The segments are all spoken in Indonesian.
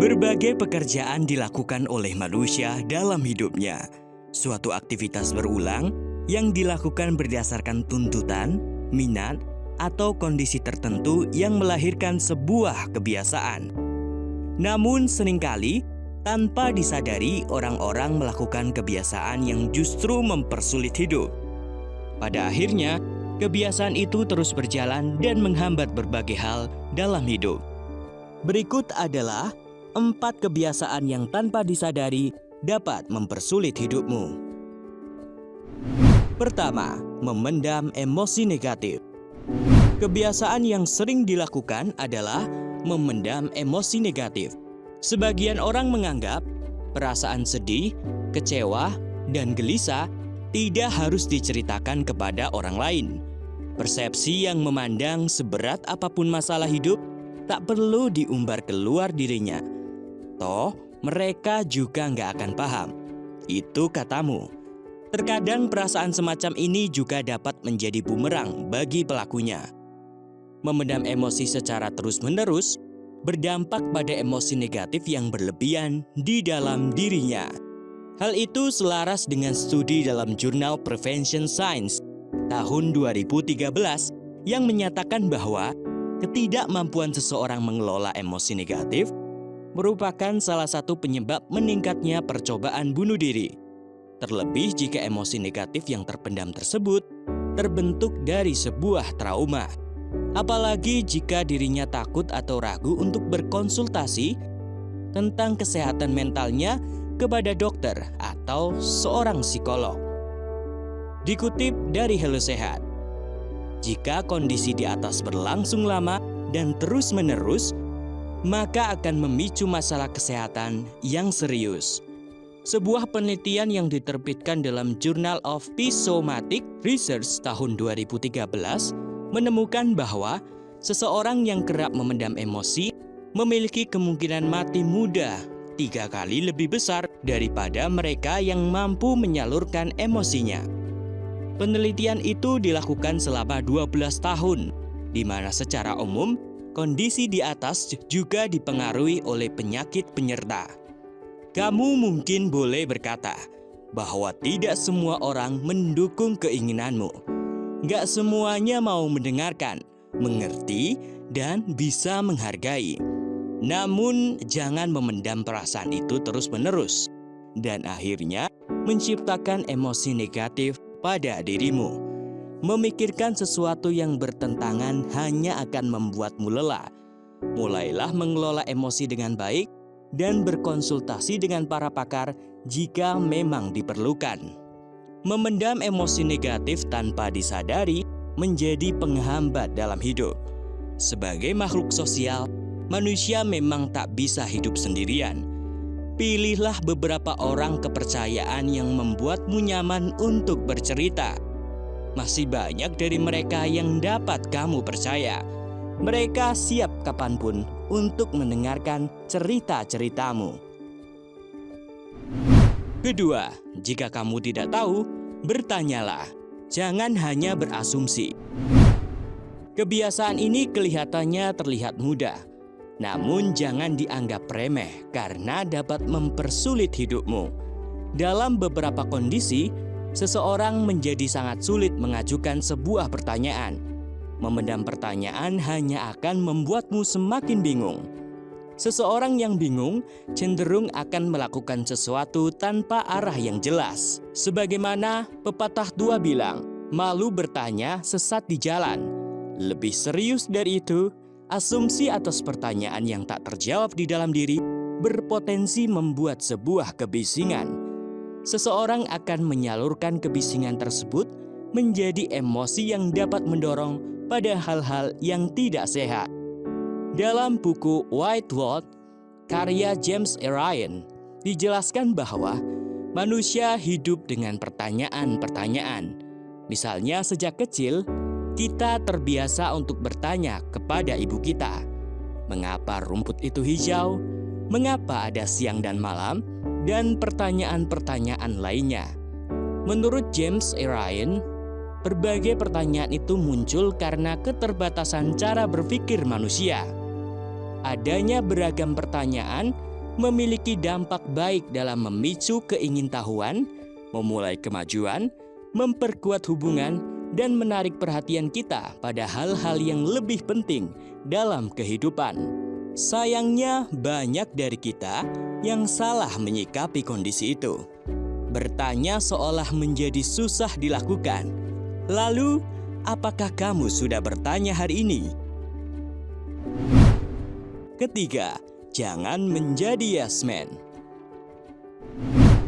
Berbagai pekerjaan dilakukan oleh manusia dalam hidupnya. Suatu aktivitas berulang yang dilakukan berdasarkan tuntutan, minat, atau kondisi tertentu yang melahirkan sebuah kebiasaan. Namun seringkali, tanpa disadari orang-orang melakukan kebiasaan yang justru mempersulit hidup. Pada akhirnya, kebiasaan itu terus berjalan dan menghambat berbagai hal dalam hidup. Berikut adalah 4 kebiasaan yang tanpa disadari dapat mempersulit hidupmu. Pertama, memendam emosi negatif. Kebiasaan yang sering dilakukan adalah memendam emosi negatif. Sebagian orang menganggap perasaan sedih, kecewa, dan gelisah tidak harus diceritakan kepada orang lain. Persepsi yang memandang seberat apapun masalah hidup tak perlu diumbar keluar dirinya. Toh, mereka juga nggak akan paham. Itu katamu. Terkadang perasaan semacam ini juga dapat menjadi bumerang bagi pelakunya. Memendam emosi secara terus-menerus berdampak pada emosi negatif yang berlebihan di dalam dirinya. Hal itu selaras dengan studi dalam jurnal Prevention Science tahun 2013 yang menyatakan bahwa ketidakmampuan seseorang mengelola emosi negatif merupakan salah satu penyebab meningkatnya percobaan bunuh diri. Terlebih jika emosi negatif yang terpendam tersebut terbentuk dari sebuah trauma. Apalagi jika dirinya takut atau ragu untuk berkonsultasi tentang kesehatan mentalnya kepada dokter atau seorang psikolog. Dikutip dari Hello Sehat, jika kondisi di atas berlangsung lama dan terus-menerus, maka akan memicu masalah kesehatan yang serius. Sebuah penelitian yang diterbitkan dalam Journal of Psychosomatic Research tahun 2013 menemukan bahwa seseorang yang kerap memendam emosi memiliki kemungkinan mati muda 3 kali lebih besar daripada mereka yang mampu menyalurkan emosinya. Penelitian itu dilakukan selama 12 tahun, di mana secara umum kondisi di atas juga dipengaruhi oleh penyakit penyerta. Kamu mungkin boleh berkata bahwa tidak semua orang mendukung keinginanmu. Gak semuanya mau mendengarkan, mengerti, dan bisa menghargai. Namun jangan memendam perasaan itu terus-menerus dan akhirnya menciptakan emosi negatif pada dirimu. Memikirkan sesuatu yang bertentangan hanya akan membuatmu lelah. Mulailah mengelola emosi dengan baik dan berkonsultasi dengan para pakar jika memang diperlukan. Memendam emosi negatif tanpa disadari menjadi penghambat dalam hidup. Sebagai makhluk sosial, manusia memang tak bisa hidup sendirian. Pilihlah beberapa orang kepercayaan yang membuatmu nyaman untuk bercerita. Masih banyak dari mereka yang dapat kamu percaya. Mereka siap kapanpun untuk mendengarkan cerita-ceritamu. Kedua, jika kamu tidak tahu, bertanyalah. Jangan hanya berasumsi. Kebiasaan ini kelihatannya terlihat mudah, namun jangan dianggap remeh karena dapat mempersulit hidupmu. Dalam beberapa kondisi, seseorang menjadi sangat sulit mengajukan sebuah pertanyaan. Memendam pertanyaan hanya akan membuatmu semakin bingung. Seseorang yang bingung cenderung akan melakukan sesuatu tanpa arah yang jelas. Sebagaimana pepatah tua bilang, malu bertanya sesat di jalan. Lebih serius dari itu, asumsi atas pertanyaan yang tak terjawab di dalam diri berpotensi membuat sebuah kebisingan. Seseorang akan menyalurkan kebisingan tersebut menjadi emosi yang dapat mendorong pada hal-hal yang tidak sehat. Dalam buku White World, karya James A. Ryan, dijelaskan bahwa manusia hidup dengan pertanyaan-pertanyaan. Misalnya sejak kecil, kita terbiasa untuk bertanya kepada ibu kita, mengapa rumput itu hijau? Mengapa ada siang dan malam? Dan pertanyaan-pertanyaan lainnya. Menurut James A. Ryan, berbagai pertanyaan itu muncul karena keterbatasan cara berpikir manusia. Adanya beragam pertanyaan memiliki dampak baik dalam memicu keingintahuan, memulai kemajuan, memperkuat hubungan, dan menarik perhatian kita pada hal-hal yang lebih penting dalam kehidupan. Sayangnya, banyak dari kita yang salah menyikapi kondisi itu. Bertanya seolah menjadi susah dilakukan. Lalu, apakah kamu sudah bertanya hari ini? Ketiga, jangan menjadi yes man.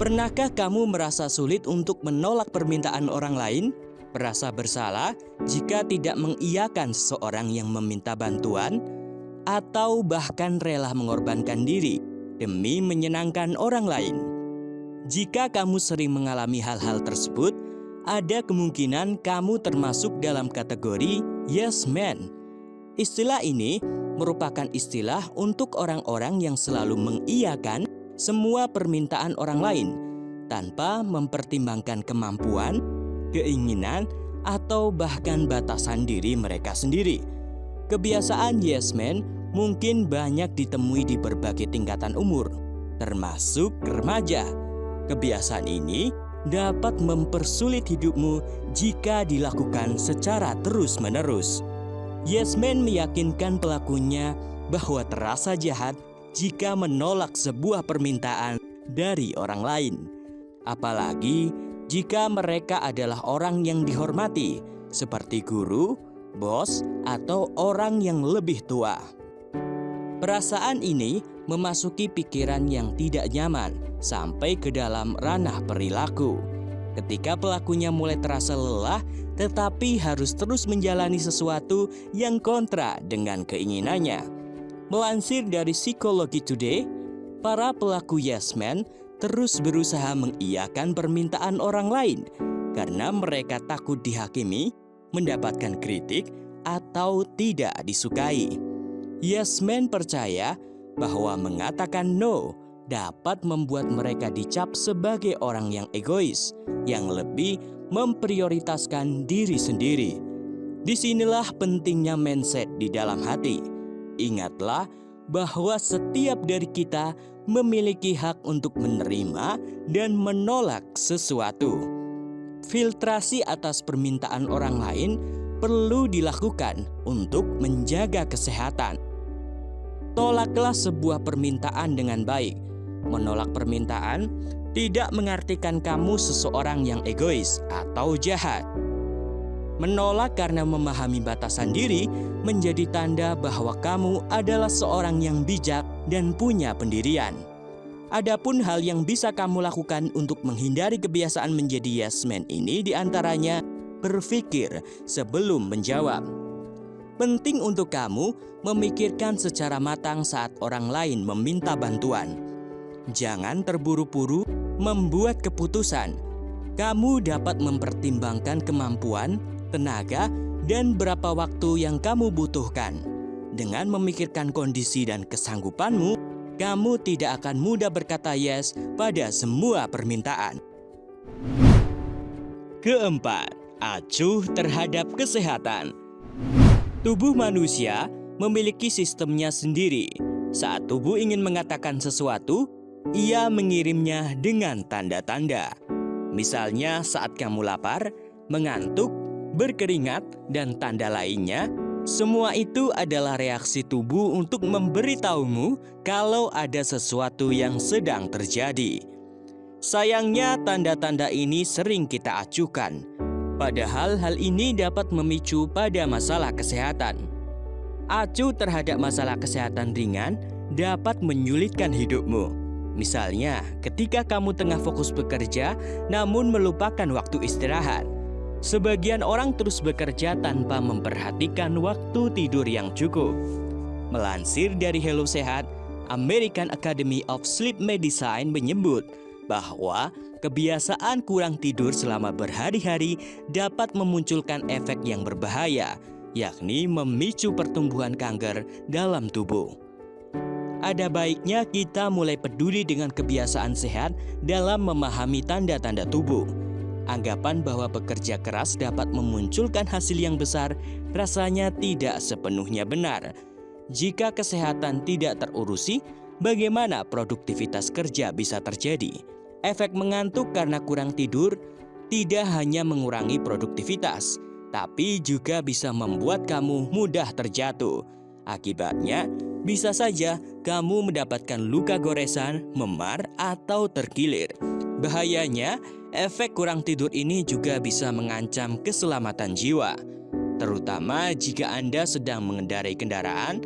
Pernahkah kamu merasa sulit untuk menolak permintaan orang lain? Merasa bersalah jika tidak mengiyakan seseorang yang meminta bantuan? Atau bahkan rela mengorbankan diri demi menyenangkan orang lain? Jika kamu sering mengalami hal-hal tersebut, ada kemungkinan kamu termasuk dalam kategori yes man. Istilah ini merupakan istilah untuk orang-orang yang selalu mengiyakan semua permintaan orang lain tanpa mempertimbangkan kemampuan, keinginan, atau bahkan batasan diri mereka sendiri. Kebiasaan yes man mungkin banyak ditemui di berbagai tingkatan umur, termasuk remaja. Kebiasaan ini dapat mempersulit hidupmu jika dilakukan secara terus-menerus. Yes man meyakinkan pelakunya bahwa terasa jahat jika menolak sebuah permintaan dari orang lain. Apalagi jika mereka adalah orang yang dihormati, seperti guru, bos, atau orang yang lebih tua. Perasaan ini memasuki pikiran yang tidak nyaman sampai ke dalam ranah perilaku. Ketika pelakunya mulai terasa lelah, tetapi harus terus menjalani sesuatu yang kontra dengan keinginannya. Melansir dari Psychology Today, para pelaku yes man terus berusaha mengiyakan permintaan orang lain karena mereka takut dihakimi, mendapatkan kritik, atau tidak disukai. Yes man percaya bahwa mengatakan no dapat membuat mereka dicap sebagai orang yang egois, yang lebih memprioritaskan diri sendiri. Disinilah pentingnya mindset di dalam hati. Ingatlah bahwa setiap dari kita memiliki hak untuk menerima dan menolak sesuatu. Filtrasi atas permintaan orang lain perlu dilakukan untuk menjaga kesehatan. Tolaklah sebuah permintaan dengan baik. Menolak permintaan tidak mengartikan kamu seseorang yang egois atau jahat. Menolak karena memahami batasan diri menjadi tanda bahwa kamu adalah seorang yang bijak dan punya pendirian. Adapun hal yang bisa kamu lakukan untuk menghindari kebiasaan menjadi yes man ini diantaranya berpikir sebelum menjawab. Penting untuk kamu memikirkan secara matang saat orang lain meminta bantuan. Jangan terburu-buru membuat keputusan. Kamu dapat mempertimbangkan kemampuan, tenaga, dan berapa waktu yang kamu butuhkan. Dengan memikirkan kondisi dan kesanggupanmu, kamu tidak akan mudah berkata yes pada semua permintaan. Keempat, acuh terhadap kesehatan. Tubuh manusia memiliki sistemnya sendiri. Saat tubuh ingin mengatakan sesuatu, ia mengirimnya dengan tanda-tanda. Misalnya saat kamu lapar, mengantuk, berkeringat, dan tanda lainnya, semua itu adalah reaksi tubuh untuk memberitahumu kalau ada sesuatu yang sedang terjadi. Sayangnya tanda-tanda ini sering kita acuhkan. Padahal hal ini dapat memicu pada masalah kesehatan. Acuh terhadap masalah kesehatan ringan dapat menyulitkan hidupmu. Misalnya, ketika kamu tengah fokus bekerja namun melupakan waktu istirahat. Sebagian orang terus bekerja tanpa memperhatikan waktu tidur yang cukup. Melansir dari Hello Sehat, American Academy of Sleep Medicine menyebut bahwa kebiasaan kurang tidur selama berhari-hari dapat memunculkan efek yang berbahaya, yakni memicu pertumbuhan kanker dalam tubuh. Ada baiknya kita mulai peduli dengan kebiasaan sehat dalam memahami tanda-tanda tubuh. Anggapan bahwa bekerja keras dapat memunculkan hasil yang besar rasanya tidak sepenuhnya benar. Jika kesehatan tidak terurusi, bagaimana produktivitas kerja bisa terjadi? Efek mengantuk karena kurang tidur tidak hanya mengurangi produktivitas, tapi juga bisa membuat kamu mudah terjatuh. Akibatnya, bisa saja kamu mendapatkan luka goresan, memar, atau terkilir. Bahayanya, efek kurang tidur ini juga bisa mengancam keselamatan jiwa, terutama jika Anda sedang mengendarai kendaraan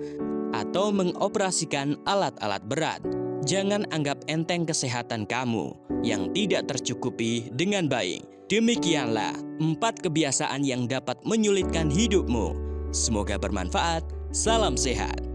atau mengoperasikan alat-alat berat. Jangan anggap enteng kesehatan kamu yang tidak tercukupi dengan baik. Demikianlah 4 kebiasaan yang dapat menyulitkan hidupmu. Semoga bermanfaat. Salam sehat.